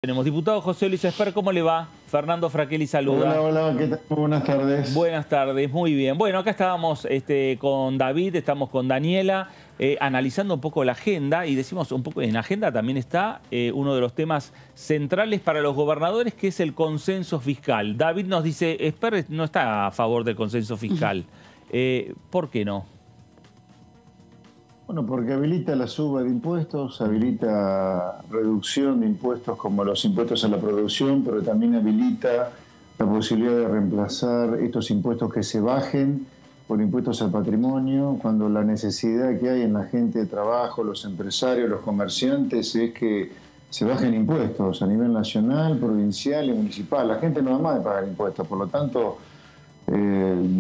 Tenemos diputado José Luis Esper, ¿cómo le va? Fernando Fraquelli saluda. Hola, hola, ¿qué tal? Buenas tardes. Buenas tardes, muy bien. Bueno, acá estábamos con David, estamos con Daniela, analizando un poco la agenda y decimos un poco, en la agenda también está uno de los temas centrales para los gobernadores, que es el consenso fiscal. David nos dice, Esper no está a favor del consenso fiscal. ¿Por qué no? Bueno, porque habilita la suba de impuestos, habilita reducción de impuestos como los impuestos a la producción, pero también habilita la posibilidad de reemplazar estos impuestos que se bajen por impuestos al patrimonio, cuando la necesidad que hay en la gente de trabajo, los empresarios, los comerciantes, es que se bajen impuestos a nivel nacional, provincial y municipal. La gente no da más de pagar impuestos, por lo tanto, yo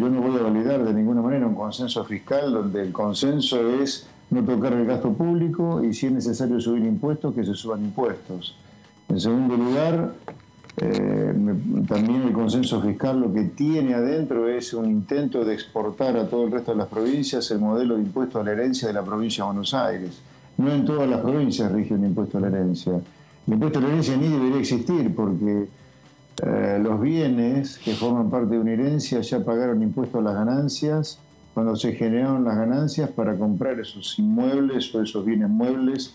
no voy a validar de ninguna manera un consenso fiscal donde el consenso es no tocar el gasto público y si es necesario subir impuestos, que se suban impuestos. En segundo lugar, también el consenso fiscal lo que tiene adentro es un intento de exportar a todo el resto de las provincias el modelo de impuesto a la herencia de la provincia de Buenos Aires. No en todas las provincias rige un impuesto a la herencia. El impuesto a la herencia ni debería existir porque los bienes que forman parte de una herencia ya pagaron impuesto a las ganancias cuando se generaron las ganancias para comprar esos inmuebles o esos bienes muebles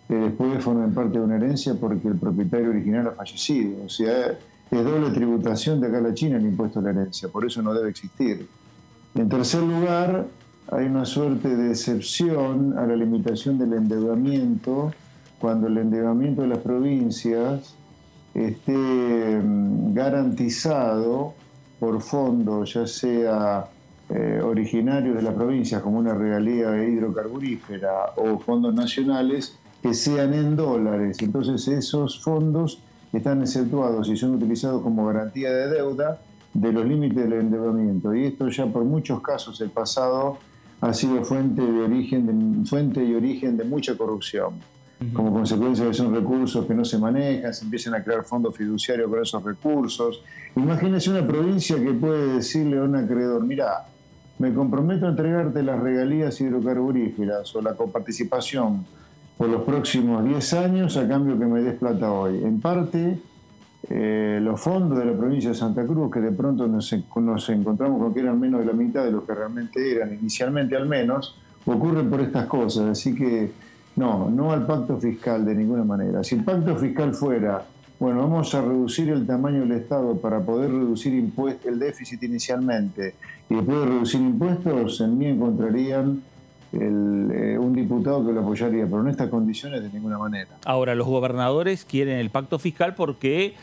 que después forman parte de una herencia porque el propietario original ha fallecido. O sea, es doble tributación de acá a la China el impuesto a la herencia, por eso no debe existir. En tercer lugar, hay una suerte de excepción a la limitación del endeudamiento cuando el endeudamiento de las provincias esté garantizado por fondos, ya sea originarios de la provincia como una regalía hidrocarburífera o fondos nacionales que sean en dólares. Entonces esos fondos están exceptuados y son utilizados como garantía de deuda de los límites del endeudamiento. Y esto ya por muchos casos el pasado ha sido fuente y origen de mucha corrupción. Como consecuencia de que son recursos que no se manejan, se empiezan a crear fondos fiduciarios con esos recursos. Imagínese una provincia que puede decirle a un acreedor, mira, me comprometo a entregarte las regalías hidrocarburíferas o la coparticipación por los próximos 10 años a cambio que me des plata hoy. En parte, los fondos de la provincia de Santa Cruz, que de pronto nos encontramos con que eran menos de la mitad de lo que realmente eran, inicialmente al menos, ocurren por estas cosas. Así que no al pacto fiscal de ninguna manera. Si el pacto fiscal fuera, bueno, vamos a reducir el tamaño del Estado para poder reducir el déficit inicialmente y después de reducir impuestos, en mí encontrarían un diputado que lo apoyaría, pero en estas condiciones de ninguna manera. Ahora, los gobernadores quieren el pacto fiscal porque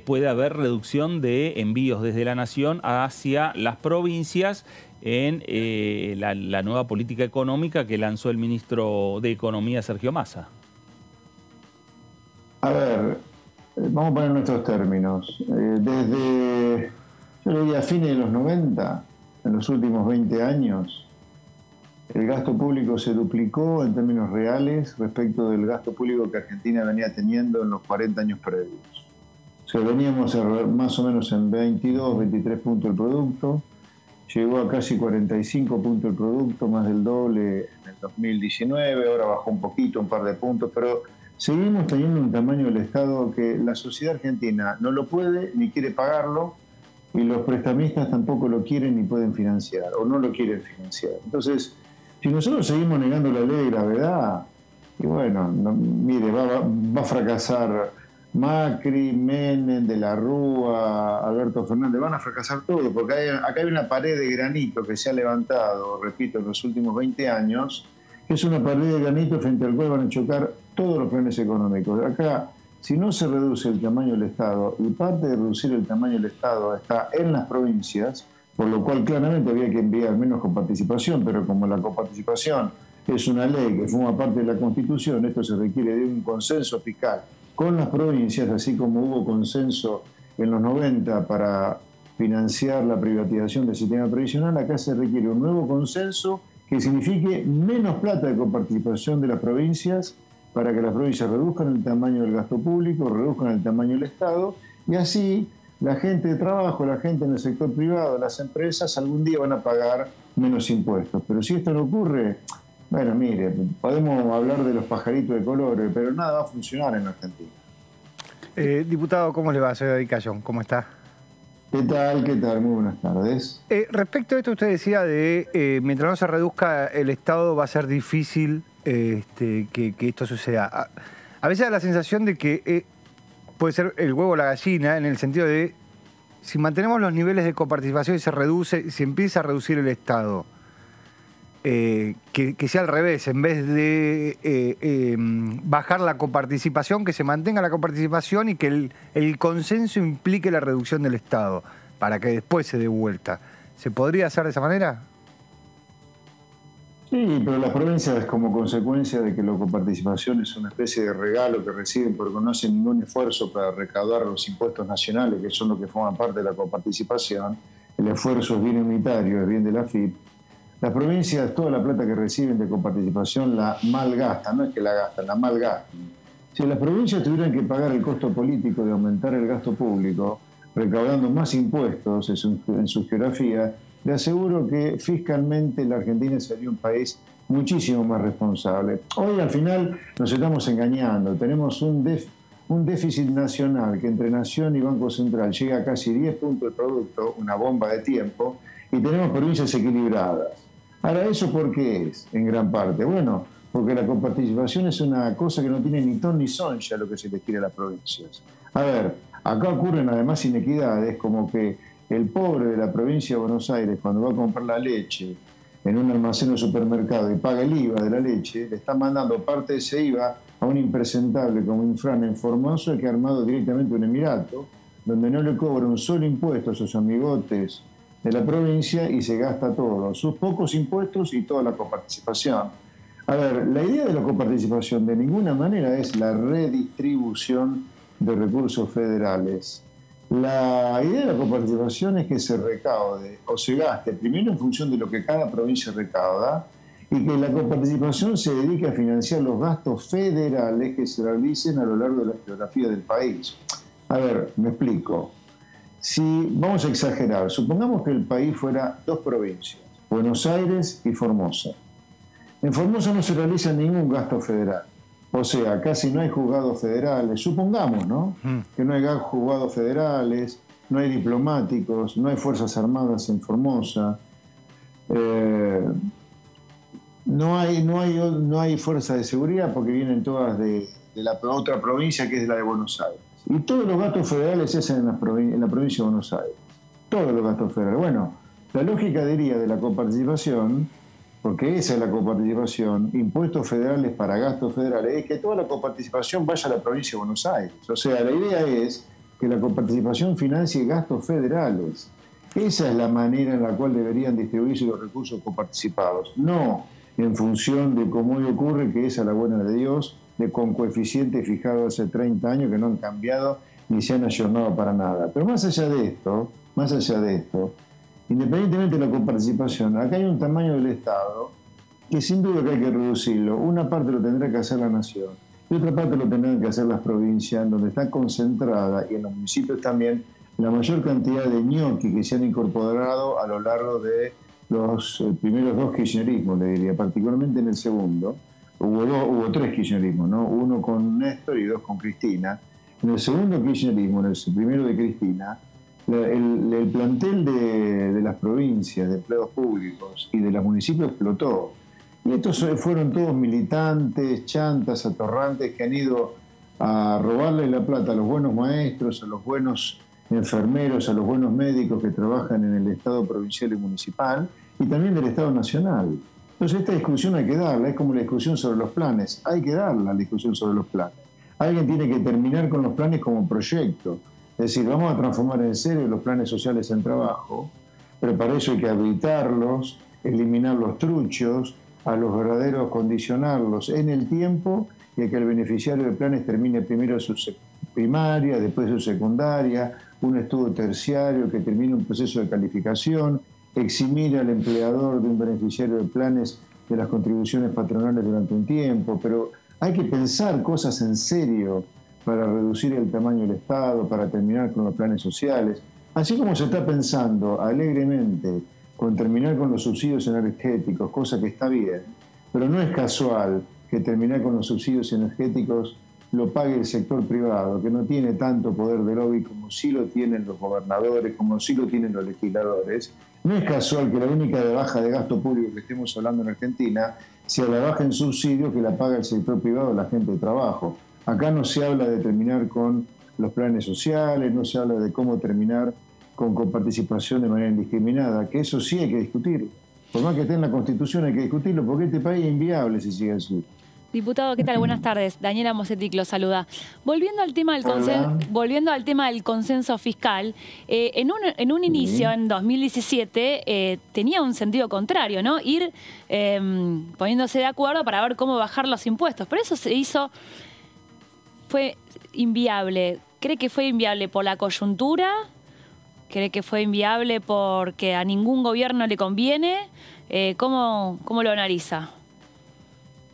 puede haber reducción de envíos desde la nación hacia las provincias en la nueva política económica que lanzó el ministro de Economía, Sergio Massa. A ver, vamos a poner nuestros términos. Desde, yo le diría, a fines de los 90, en los últimos 20 años, el gasto público se duplicó en términos reales respecto del gasto público que Argentina venía teniendo en los 40 años previos. O sea, veníamos más o menos en 22, 23 puntos el producto, llegó a casi 45 puntos el producto, más del doble en el 2019, ahora bajó un poquito, un par de puntos, pero seguimos teniendo un tamaño del Estado que la sociedad argentina no lo puede ni quiere pagarlo y los prestamistas tampoco lo quieren ni pueden financiar o no lo quieren financiar. Entonces, si nosotros seguimos negando la ley de gravedad, y bueno, mire, va a fracasar Macri, Menem, De la Rúa, Alberto Fernández, van a fracasar todos, porque acá hay una pared de granito que se ha levantado, repito, en los últimos 20 años, que es una pared de granito frente al cual van a chocar todos los planes económicos. Acá, si no se reduce el tamaño del Estado, y parte de reducir el tamaño del Estado está en las provincias, por lo cual claramente había que enviar menos coparticipación, pero como la coparticipación es una ley que forma parte de la Constitución, esto se requiere de un consenso fiscal con las provincias, así como hubo consenso en los 90 para financiar la privatización del sistema previsional, acá se requiere un nuevo consenso que signifique menos plata de coparticipación de las provincias para que las provincias reduzcan el tamaño del gasto público, reduzcan el tamaño del Estado, y así la gente de trabajo, la gente en el sector privado, las empresas, algún día van a pagar menos impuestos. Pero si esto no ocurre, bueno, mire, podemos hablar de los pajaritos de colores, pero nada va a funcionar en Argentina. Diputado, ¿cómo le va? Soy David Cayón, ¿cómo está? ¿Qué tal? ¿Qué tal? Muy buenas tardes. Respecto a esto, usted decía de mientras no se reduzca el Estado va a ser difícil que esto suceda. A veces da la sensación de que puede ser el huevo o la gallina, en el sentido de si mantenemos los niveles de coparticipación y se empieza a reducir el Estado, que sea al revés, en vez de bajar la coparticipación, que se mantenga la coparticipación y que el consenso implique la reducción del Estado, para que después se dé vuelta. ¿Se podría hacer de esa manera? Sí, pero las provincias, como consecuencia de que la coparticipación es una especie de regalo que reciben porque no hacen ningún esfuerzo para recaudar los impuestos nacionales, que son los que forman parte de la coparticipación, el esfuerzo es bien unitario, es bien de la AFIP. Las provincias, toda la plata que reciben de coparticipación la malgastan, no es que la gastan, la malgastan. Si las provincias tuvieran que pagar el costo político de aumentar el gasto público, recaudando más impuestos en su geografía, le aseguro que fiscalmente la Argentina sería un país muchísimo más responsable. Hoy al final nos estamos engañando, tenemos un déficit nacional que entre Nación y Banco Central llega a casi 10 puntos de producto, una bomba de tiempo, y tenemos provincias equilibradas. Ahora, ¿eso por qué es, en gran parte? Bueno, porque la coparticipación es una cosa que no tiene ni ton ni son ya lo que se les quiere a las provincias. A ver, acá ocurren además inequidades, como que el pobre de la provincia de Buenos Aires, cuando va a comprar la leche en un almacén o supermercado y paga el IVA de la leche, le está mandando parte de ese IVA a un impresentable como Infran en Formoso, que ha armado directamente un emirato, donde no le cobra un solo impuesto a sus amigotes de la provincia y se gasta todo, sus pocos impuestos y toda la coparticipación. A ver, la idea de la coparticipación de ninguna manera es la redistribución de recursos federales. La idea de la coparticipación es que se recaude o se gaste primero en función de lo que cada provincia recauda y que la coparticipación se dedique a financiar los gastos federales que se realicen a lo largo de la geografía del país. A ver, me explico. Si vamos a exagerar, supongamos que el país fuera dos provincias, Buenos Aires y Formosa. En Formosa no se realiza ningún gasto federal. O sea, casi no hay juzgados federales, supongamos, ¿no? Que no hay juzgados federales, no hay diplomáticos, no hay fuerzas armadas en Formosa, no hay fuerzas de seguridad porque vienen todas de la otra provincia que es la de Buenos Aires. Y todos los gastos federales se hacen en la provincia de Buenos Aires. Todos los gastos federales. Bueno, la lógica diría de la coparticipación, porque esa es la coparticipación, impuestos federales para gastos federales, es que toda la coparticipación vaya a la provincia de Buenos Aires. O sea, la idea es que la coparticipación financie gastos federales. Esa es la manera en la cual deberían distribuirse los recursos coparticipados. No en función de cómo hoy ocurre, que es a la buena de Dios, con coeficientes fijados hace 30 años que no han cambiado ni se han ayornado para nada. Pero más allá de esto, independientemente de la coparticipación, acá hay un tamaño del Estado que sin duda que hay que reducirlo. Una parte lo tendrá que hacer la Nación y otra parte lo tendrán que hacer las provincias, donde está concentrada, y en los municipios también, la mayor cantidad de ñoqui que se han incorporado a lo largo de los primeros dos kirchnerismos, le diría, particularmente en el segundo. Hubo tres kirchnerismos, ¿no? Uno con Néstor y dos con Cristina. En el segundo kirchnerismo, en el primero de Cristina, el plantel de las provincias, de empleados públicos y de los municipios explotó. Y estos fueron todos militantes, chantas, atorrantes, que han ido a robarle la plata a los buenos maestros, a los buenos enfermeros, a los buenos médicos que trabajan en el Estado provincial y municipal, y también del Estado nacional. Entonces esta discusión hay que darla, es como la discusión sobre los planes, hay que darla la discusión sobre los planes. Alguien tiene que terminar con los planes como proyecto. Es decir, vamos a transformar en serio los planes sociales en trabajo, pero para eso hay que habilitarlos, eliminar los truchos, a los verdaderos condicionarlos en el tiempo y a que el beneficiario de planes termine primero su primaria, después su secundaria, un estudio terciario, que termine un proceso de calificación, eximir al empleador de un beneficiario de planes de las contribuciones patronales durante un tiempo, pero hay que pensar cosas en serio para reducir el tamaño del Estado, para terminar con los planes sociales, así como se está pensando alegremente con terminar con los subsidios energéticos, cosa que está bien, pero no es casual que terminar con los subsidios energéticos lo pague el sector privado, que no tiene tanto poder de lobby como sí lo tienen los gobernadores, como sí lo tienen los legisladores. No es casual que la única baja de gasto público que estemos hablando en Argentina sea la baja en subsidios que la paga el sector privado, la gente de trabajo. Acá no se habla de terminar con los planes sociales, no se habla de cómo terminar con coparticipación de manera indiscriminada, que eso sí hay que discutir. Por más que esté en la Constitución hay que discutirlo, porque este país es inviable si sigue así. Diputado, ¿qué tal? Buenas tardes. Daniela Mosetic lo saluda. Volviendo al tema del consenso fiscal, en un inicio, en 2017, tenía un sentido contrario, ¿no? Ir poniéndose de acuerdo para ver cómo bajar los impuestos. Pero eso fue inviable. ¿Cree que fue inviable por la coyuntura? ¿Cree que fue inviable porque a ningún gobierno le conviene? ¿Cómo lo analiza?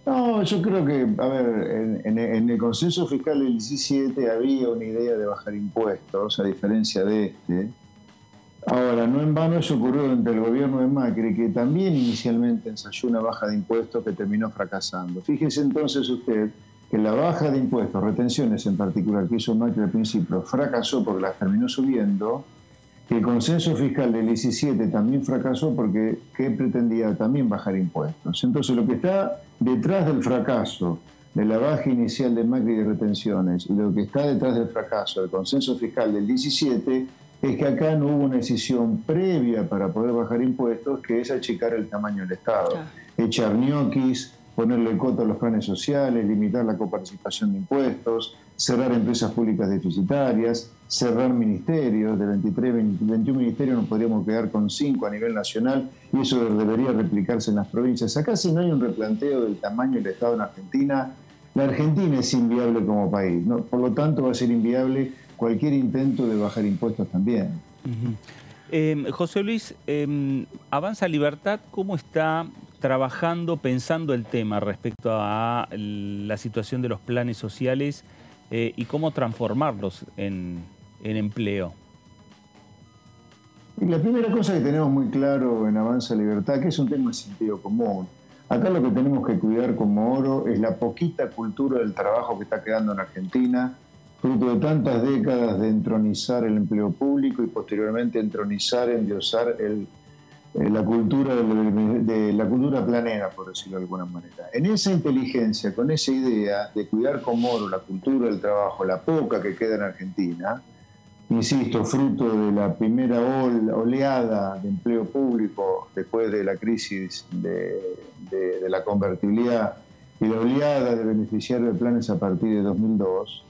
No, yo creo que, a ver, en el consenso fiscal del 17 había una idea de bajar impuestos, a diferencia de este. Ahora, no en vano eso ocurrió entre el gobierno de Macri, que también inicialmente ensayó una baja de impuestos que terminó fracasando. Fíjese entonces usted que la baja de impuestos, retenciones en particular, que hizo Macri al principio, fracasó porque las terminó subiendo, que el consenso fiscal del 17 también fracasó porque pretendía también bajar impuestos. Entonces, lo que está detrás del fracaso de la baja inicial de Macri de retenciones y lo que está detrás del fracaso del consenso fiscal del 17 es que acá no hubo una decisión previa para poder bajar impuestos, que es achicar el tamaño del Estado, echar ñoquis, ponerle coto a los planes sociales, limitar la coparticipación de impuestos, cerrar empresas públicas deficitarias, cerrar ministerios. De 21 ministerios nos podríamos quedar con 5 a nivel nacional y eso debería replicarse en las provincias. Acá si no hay un replanteo del tamaño del Estado en Argentina, la Argentina es inviable como país, ¿no? Por lo tanto va a ser inviable cualquier intento de bajar impuestos también. José Luis, Avanza Libertad, ¿cómo está trabajando, pensando el tema respecto a la situación de los planes sociales y cómo transformarlos en empleo? Y la primera cosa que tenemos muy claro en Avanza Libertad, que es un tema de sentido común. Acá lo que tenemos que cuidar como oro es la poquita cultura del trabajo que está quedando en Argentina, fruto de tantas décadas de entronizar el empleo público y posteriormente entronizar, endiosar la cultura de la cultura planera, por decirlo de alguna manera. En esa inteligencia, con esa idea de cuidar como oro la cultura del trabajo, la poca que queda en Argentina, insisto, fruto de la primera oleada de empleo público después de la crisis de la convertibilidad y la oleada de beneficiarios de planes a partir de 2002,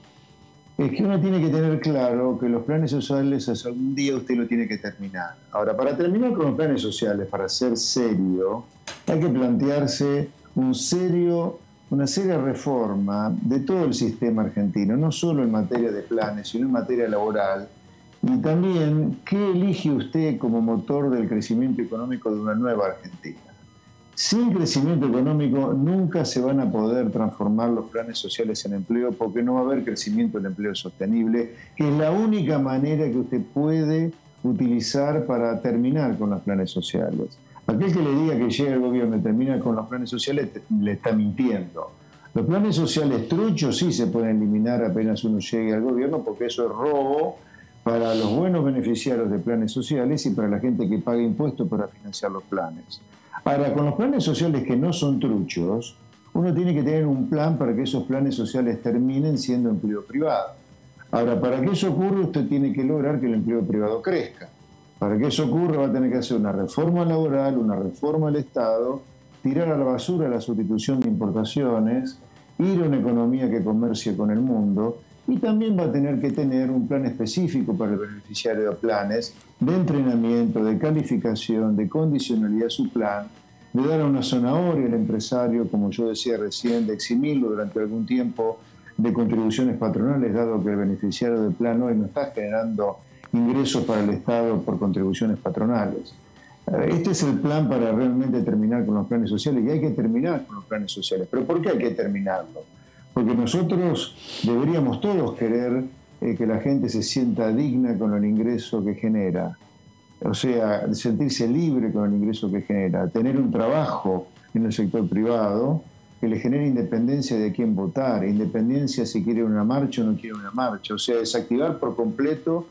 es que uno tiene que tener claro que los planes sociales algún día usted lo tiene que terminar. Ahora, para terminar con los planes sociales, para ser serio, hay que plantearse una seria reforma de todo el sistema argentino, no solo en materia de planes, sino en materia laboral. Y también, ¿qué elige usted como motor del crecimiento económico de una nueva Argentina? Sin crecimiento económico nunca se van a poder transformar los planes sociales en empleo porque no va a haber crecimiento en empleo sostenible, que es la única manera que usted puede utilizar para terminar con los planes sociales. Aquel que le diga que llega el gobierno y termina con los planes sociales le está mintiendo. Los planes sociales truchos sí se pueden eliminar apenas uno llegue al gobierno porque eso es robo para los buenos beneficiarios de planes sociales y para la gente que paga impuestos para financiar los planes. Ahora, con los planes sociales que no son truchos, uno tiene que tener un plan para que esos planes sociales terminen siendo empleo privado. Ahora, para que eso ocurra, usted tiene que lograr que el empleo privado crezca. Para que eso ocurra, va a tener que hacer una reforma laboral, una reforma del Estado, tirar a la basura la sustitución de importaciones, ir a una economía que comercie con el mundo, y también va a tener que tener un plan específico para el beneficiario de planes, de entrenamiento, de calificación, de condicionalidad a su plan, de dar una zanahoria al empresario, como yo decía recién, de eximirlo durante algún tiempo de contribuciones patronales, dado que el beneficiario del plan hoy no está generando ingresos para el Estado por contribuciones patronales. Este es el plan para realmente terminar con los planes sociales, y hay que terminar con los planes sociales. ¿Pero por qué hay que terminarlo? Porque nosotros deberíamos todos querer que la gente se sienta digna con el ingreso que genera. O sea, sentirse libre con el ingreso que genera. Tener un trabajo en el sector privado que le genere independencia de quién votar, independencia si quiere una marcha o no quiere una marcha. O sea, desactivar por completo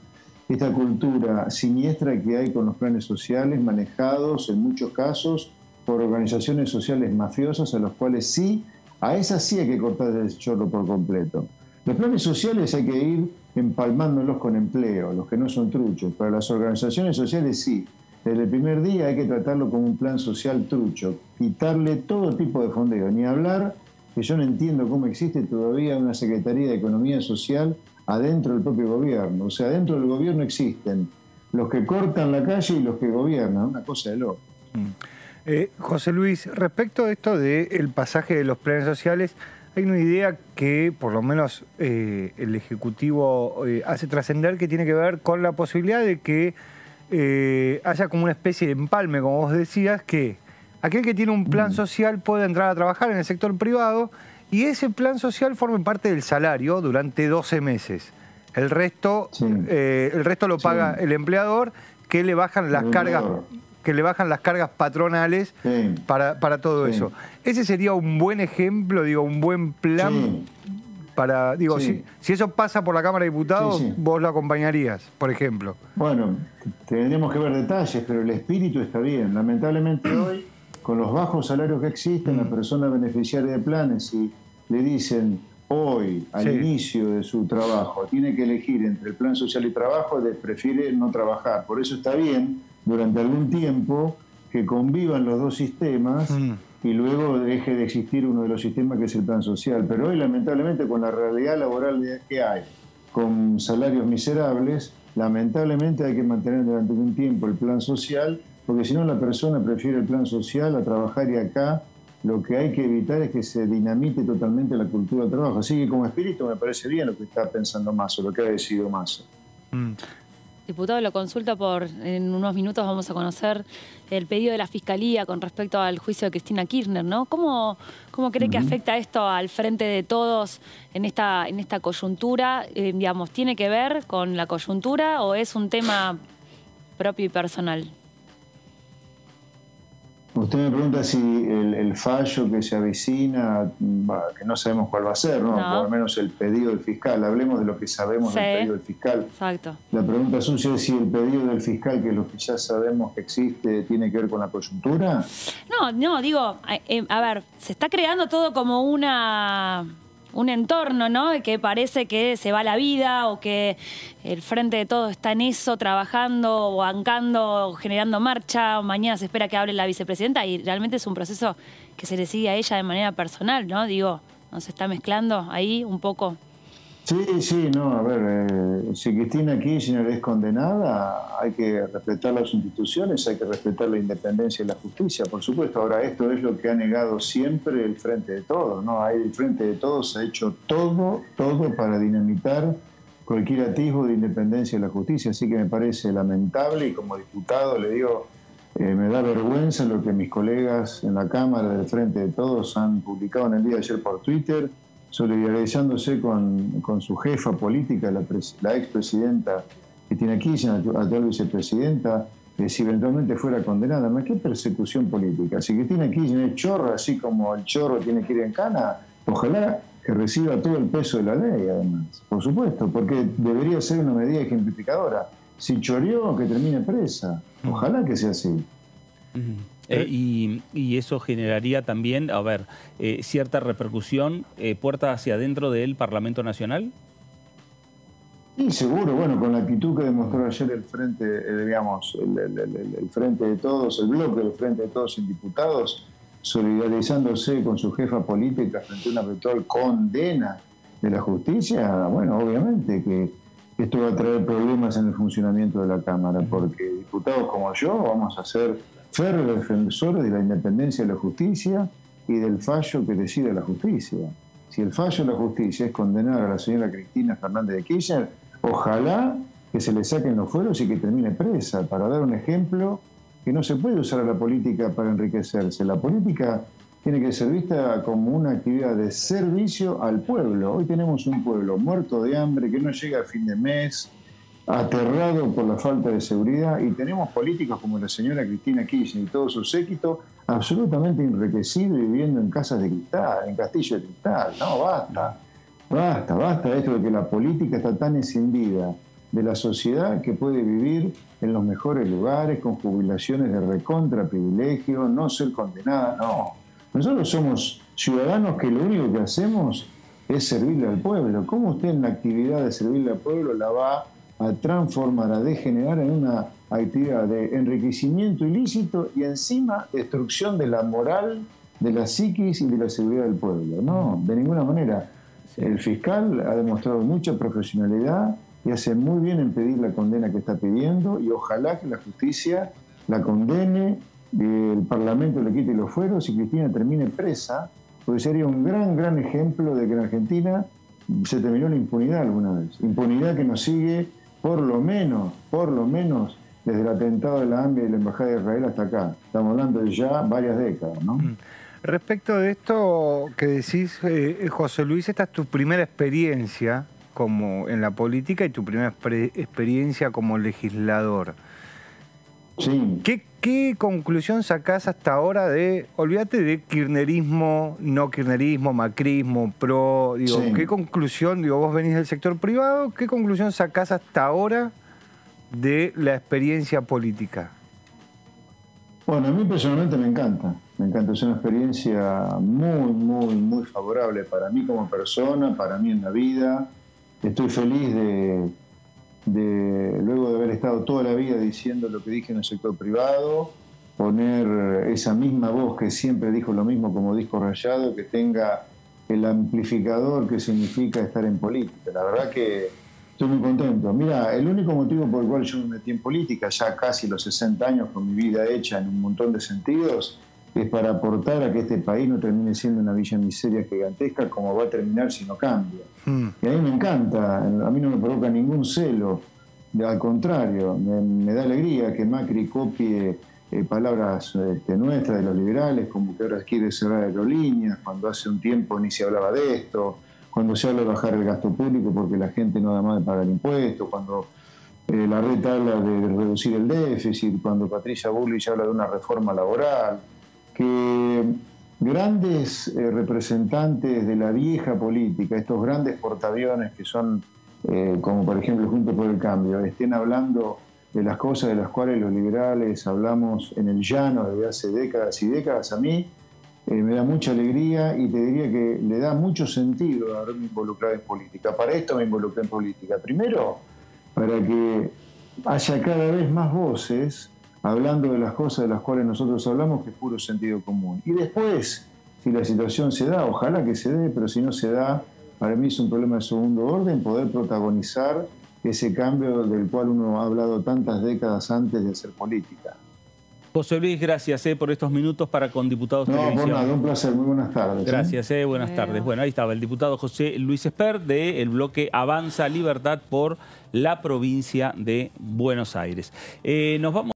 esta cultura siniestra que hay con los planes sociales manejados en muchos casos por organizaciones sociales mafiosas a los cuales sí, a esas sí hay que cortar el chorro por completo. Los planes sociales hay que ir empalmándolos con empleo, los que no son truchos. Para las organizaciones sociales sí. Desde el primer día hay que tratarlo como un plan social trucho, quitarle todo tipo de fondeo, ni hablar que yo no entiendo cómo existe todavía una Secretaría de Economía Social adentro del propio gobierno. O sea, dentro del gobierno existen los que cortan la calle y los que gobiernan, una cosa de loco. José Luis, respecto a esto del pasaje de los planes sociales, hay una idea que por lo menos el Ejecutivo hace trascender, que tiene que ver con la posibilidad de que haya como una especie de empalme, como vos decías, que aquel que tiene un plan social puede entrar a trabajar en el sector privado y ese plan social forme parte del salario durante 12 meses. El resto, lo paga el empleador, que le bajan las cargas patronales para todo eso. Ese sería un buen ejemplo, digo, un buen plan para, digo, si eso pasa por la Cámara de Diputados, vos lo acompañarías, por ejemplo. Bueno, tendríamos que ver detalles, pero el espíritu está bien. Lamentablemente hoy, con los bajos salarios que existen, la persona beneficiaria de planes, si le dicen hoy, al inicio de su trabajo, tiene que elegir entre el plan social y trabajo, prefiere no trabajar. Por eso está bien, durante algún tiempo, que convivan los dos sistemas y luego deje de existir uno de los sistemas que es el plan social. Pero hoy, lamentablemente, con la realidad laboral que hay, con salarios miserables, lamentablemente hay que mantener durante un tiempo el plan social, porque si no la persona prefiere el plan social a trabajar, y acá lo que hay que evitar es que se dinamite totalmente la cultura del trabajo. Así que como espíritu me parece bien lo que está pensando Massa, lo que ha decidido Massa. Diputado, lo consulta en unos minutos vamos a conocer el pedido de la Fiscalía con respecto al juicio de Cristina Kirchner, ¿no? ¿Cómo cree que afecta esto al Frente de Todos en esta coyuntura? Digamos, ¿tiene que ver con la coyuntura o es un tema propio y personal? Usted me pregunta si el fallo que se avecina, que no sabemos cuál va a ser, ¿no? Por lo menos el pedido del fiscal. Hablemos de lo que sabemos del pedido del fiscal. Exacto. La pregunta suya es si el pedido del fiscal, que es lo que ya sabemos que existe, tiene que ver con la coyuntura. No, digo, a ver, se está creando todo como un entorno, ¿no? Que parece que se va la vida o que el Frente de Todos está en eso, trabajando, o bancando, o generando marcha, o mañana se espera que hable la vicepresidenta y realmente es un proceso que se le sigue a ella de manera personal, ¿no? Digo, ¿no se está mezclando ahí un poco? Sí, no, a ver, si Cristina Kirchner es condenada, hay que respetar las instituciones, hay que respetar la independencia y la justicia, por supuesto. Ahora, esto es lo que ha negado siempre el Frente de Todos, ¿no? Ahí el Frente de Todos ha hecho todo para dinamitar cualquier atisbo de independencia y la justicia, así que me parece lamentable, y como diputado le digo, me da vergüenza lo que mis colegas en la Cámara del Frente de Todos han publicado en el día de ayer por Twitter, solidarizándose con su jefa política, la expresidenta Cristina Kirchner, actual vicepresidenta, si eventualmente fuera condenada. ¿Qué persecución política? Si Cristina Kirchner es chorra, así como el chorro tiene que ir en cana, ojalá que reciba todo el peso de la ley, además, por supuesto, porque debería ser una medida ejemplificadora. Si choreó, que termine presa. Ojalá que sea así. Y eso generaría también, a ver, cierta repercusión, puerta hacia adentro del Parlamento Nacional. Sí, seguro, bueno, con la actitud que demostró ayer el Frente, digamos, el Frente de Todos, el bloque del Frente de Todos en diputados, solidarizándose con su jefa política frente a una eventual condena de la justicia, bueno, obviamente que esto va a traer problemas en el funcionamiento de la Cámara, porque diputados como yo vamos a ser férreos defensores de la independencia de la justicia y del fallo que decide la justicia. Si el fallo de la justicia es condenar a la señora Cristina Fernández de Kirchner, ojalá que se le saquen los fueros y que termine presa, para dar un ejemplo que no se puede usar a la política para enriquecerse. La política tiene que ser vista como una actividad de servicio al pueblo. Hoy tenemos un pueblo muerto de hambre, que no llega a fin de mes, aterrado por la falta de seguridad, y tenemos políticos como la señora Cristina Kirchner y todo su séquito absolutamente enriquecido y viviendo en casas de cristal, en castillos de cristal. No, basta. Basta esto de que la política está tan escindida de la sociedad que puede vivir en los mejores lugares, con jubilaciones de recontra privilegio, no ser condenada, no. Nosotros somos ciudadanos que lo único que hacemos es servirle al pueblo. ¿Cómo usted en la actividad de servirle al pueblo la va a transformar, a degenerar en una actividad de enriquecimiento ilícito y encima destrucción de la moral, de la psiquis y de la seguridad del pueblo? No, de ninguna manera. El fiscal ha demostrado mucha profesionalidad y hace muy bien en pedir la condena que está pidiendo, y ojalá que la justicia la condene, el Parlamento le quite los fueros y Cristina termine presa, porque sería un gran ejemplo de que en Argentina se terminó la impunidad alguna vez. Impunidad que nos sigue por lo menos, desde el atentado de la AMIA y la Embajada de Israel hasta acá. Estamos hablando de ya varias décadas, ¿no? Respecto de esto que decís, José Luis, esta es tu primera experiencia como en la política y tu primera experiencia como legislador. Sí. ¿Qué conclusión sacás hasta ahora de, olvídate de kirchnerismo, no kirchnerismo, macrismo, pro, digo, Sí. qué conclusión, digo, vos venís del sector privado, qué conclusión sacás hasta ahora de la experiencia política? Bueno, a mí personalmente me encanta, es una experiencia muy favorable para mí como persona, para mí en la vida. Estoy feliz luego de haber estado toda la vida diciendo lo que dije en el sector privado, poner esa misma voz que siempre dijo lo mismo como disco rayado, que tenga el amplificador que significa estar en política. La verdad que estoy muy contento. Mira, el único motivo por el cual yo me metí en política, ya casi los 60 años con mi vida hecha en un montón de sentidos, es para aportar a que este país no termine siendo una villa miseria gigantesca como va a terminar si no cambia. Y a mí me encanta, a mí no me provoca ningún celo, al contrario, me da alegría que Macri copie palabras nuestras de los liberales, como que ahora quiere cerrar aerolíneas, cuando hace un tiempo ni se hablaba de esto, cuando se habla de bajar el gasto público porque la gente no da más de pagar impuestos, cuando la red habla de reducir el déficit, cuando Patricia Bullrich habla de una reforma laboral, que grandes representantes de la vieja política, estos grandes portaaviones que son, como por ejemplo Juntos por el Cambio, estén hablando de las cosas de las cuales los liberales hablamos en el llano desde hace décadas y décadas, a mí me da mucha alegría y te diría que le da mucho sentido haberme involucrado en política. Para esto me involucré en política. Primero, para que haya cada vez más voces hablando de las cosas de las cuales nosotros hablamos, que es puro sentido común. Y después, si la situación se da, ojalá que se dé, pero si no se da, para mí es un problema de segundo orden poder protagonizar ese cambio del cual uno ha hablado tantas décadas antes de hacer política. José Luis, gracias por estos minutos para con Diputados Televisión. No, por nada, un placer, muy buenas tardes. Gracias, buenas tardes. Bueno, ahí estaba el diputado José Luis Espert del bloque Avanza Libertad por la provincia de Buenos Aires. Nos vamos